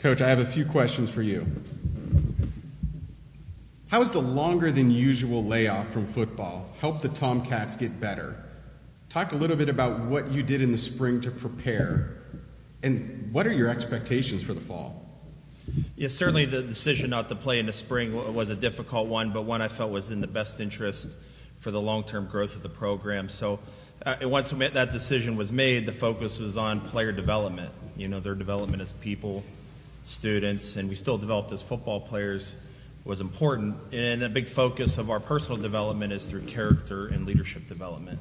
Coach, I have a few questions for you. How has the longer than usual layoff from football helped the Tomcats get better? Talk a little bit about what you did in the spring to prepare, and what are your expectations for the fall? Yeah, certainly the decision not to play in the spring was a difficult one, but one I felt was in the best interest for the long-term growth of the program. So once that decision was made, the focus was on player development, their development as people, students, and we still developed as football players was important. And a big focus of our personal development is through character and leadership development.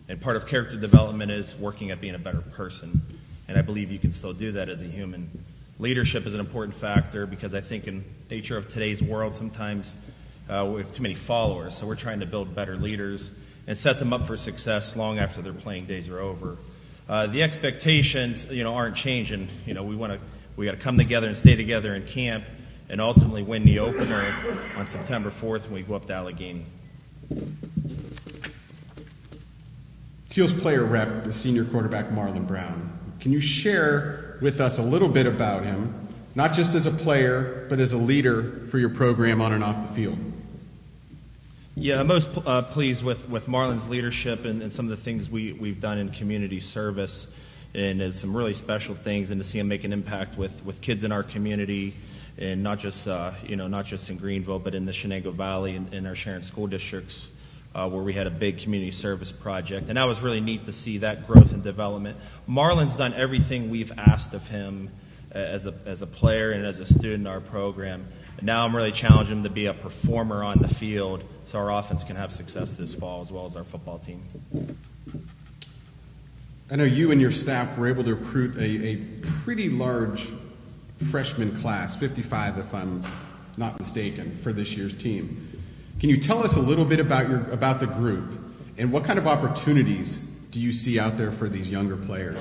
And part of character development is working at being a better person. And I believe you can still do that as a human. Leadership is an important factor because I think in the nature of today's world, sometimes we have too many followers. So we're trying to build better leaders and set them up for success long after their playing days are over. The expectations, aren't changing. We got to come together and stay together in camp and ultimately win the opener on September 4th when we go up to Allegheny. Thiel's player rep is senior quarterback Marlon Brown. Can you share with us a little bit about him, not just as a player, but as a leader for your program on and off the field? Yeah, I'm most pleased with Marlon's leadership and some of the things we've done in community service, and some really special things, and to see him make an impact with kids in our community, and not just in Greenville, but in the Shenango Valley and in our Sharon school districts, where we had a big community service project. And that was really neat to see that growth and development. Marlon's done everything we've asked of him as a player and as a student in our program. And now I'm really challenging him to be a performer on the field so our offense can have success this fall as well as our football team. I know you and your staff were able to recruit a pretty large freshman class, 55 if I'm not mistaken, for this year's team. Can you tell us a little bit about the group and what kind of opportunities do you see out there for these younger players?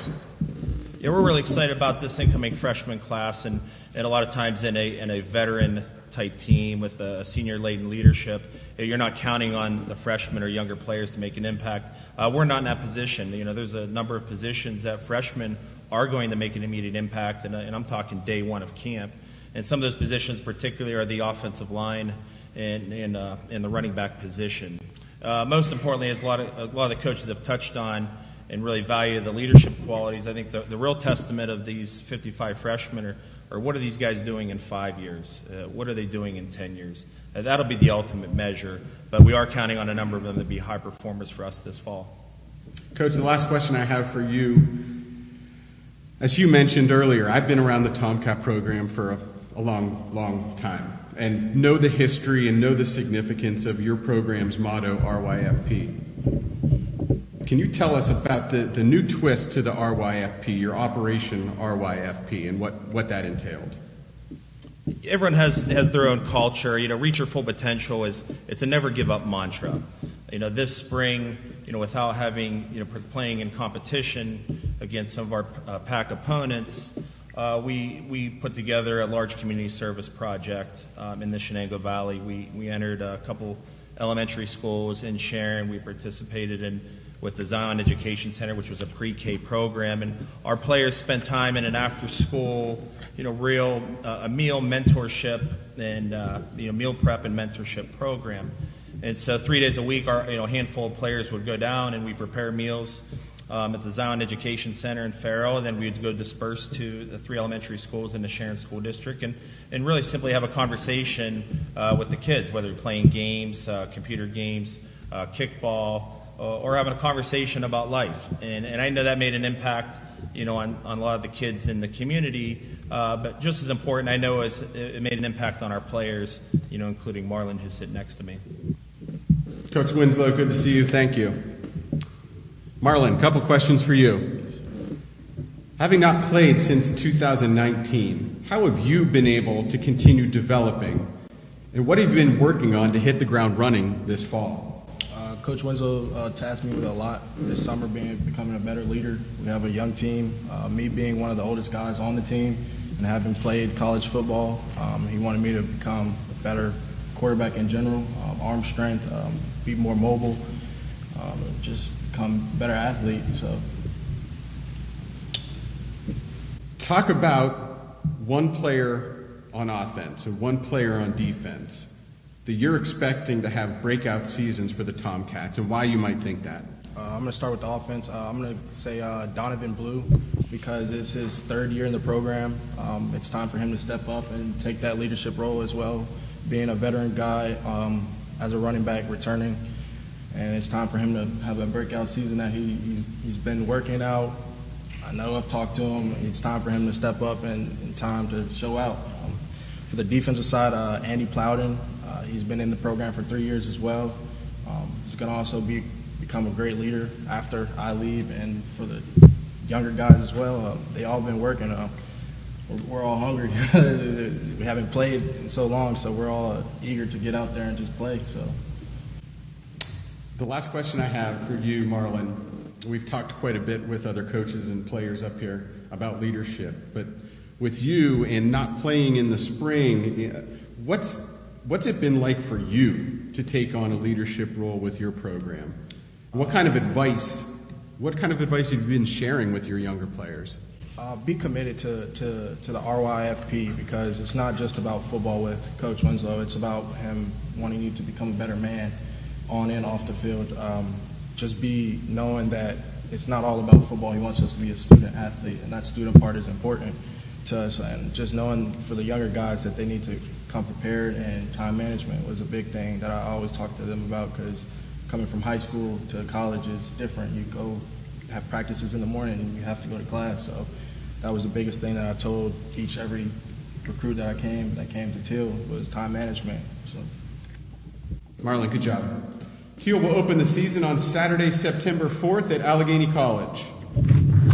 Yeah, we're really excited about this incoming freshman class, and a lot of times in a veteran type team with a senior-laden leadership, you're not counting on the freshmen or younger players to make an impact. We're not in that position. There's a number of positions that freshmen are going to make an immediate impact, and I'm talking day one of camp. And some of those positions particularly are the offensive line and the running back position. Most importantly, as a lot of the coaches have touched on and really value the leadership qualities, I think the real testament of these 55 freshmen are what are these guys doing in 5 years? What are they doing in 10 years? That'll be the ultimate measure, but we are counting on a number of them to be high performers for us this fall. Coach, the last question I have for you, as you mentioned earlier, I've been around the Tomcat program for a long, long time and know the history and know the significance of your program's motto, RYFP. Can you tell us about the new twist to the RYFP, your Operation RYFP, and what that entailed? Everyone has their own culture. Reach your full potential it's a never give up mantra. This spring, without having, playing in competition against some of our PAC opponents, we put together a large community service project in the Shenango Valley. We entered a couple elementary schools in Sharon. We participated with the Zion Education Center, which was a pre-K program, and our players spent time in an after-school, real a meal mentorship and meal prep and mentorship program. And so 3 days a week, our handful of players would go down and we prepare meals at the Zion Education Center in Faro, and then we'd go disperse to the 3 elementary schools in the Sharon School District and really simply have a conversation with the kids, whether playing games, computer games, kickball, or having a conversation about life. And I know that made an impact, on a lot of the kids in the community, but just as important, I know it made an impact on our players, including Marlon, who's sitting next to me. Coach Winslow, good to see you. Thank you. Marlon, a couple questions for you. Having not played since 2019, how have you been able to continue developing? And what have you been working on to hit the ground running this fall? Coach Winslow tasked me with a lot this summer, becoming a better leader. We have a young team. Me being one of the oldest guys on the team and having played college football, he wanted me to become a better quarterback in general, arm strength, be more mobile, just become a better athlete. So, talk about one player on offense and one player on defense that you're expecting to have breakout seasons for the Tomcats, and why you might think that? I'm going to start with the offense. I'm going to say Donovan Blue, because it's his third year in the program. It's time for him to step up and take that leadership role as well, being a veteran guy as a running back returning. And it's time for him to have a breakout season that he's been working out. I know I've talked to him. It's time for him to step up and time to show out. For the defensive side, Andy Plowden, he's been in the program for 3 years as well. He's going to also become a great leader after I leave. And for the younger guys as well, they all been working. We're all hungry. We haven't played in so long, so we're all eager to get out there and just play. So, the last question I have for you, Marlon, we've talked quite a bit with other coaches and players up here about leadership, but with you and not playing in the spring, what's it been like for you to take on a leadership role with your program? What kind of advice have you been sharing with your younger players? Be committed to the RYFP, because it's not just about football with Coach Winslow. It's about him wanting you to become a better man on and off the field. Just be knowing that it's not all about football. He wants us to be a student athlete, and that student part is important to us. And just knowing for the younger guys that they need to come prepared, and time management was a big thing that I always talk to them about, because coming from high school to college is different. You go have practices in the morning and you have to go to class. So that was the biggest thing that I told every recruit that came to Thiel was time management. So, Marlon, good job. Thiel will open the season on Saturday, September 4th at Allegheny College.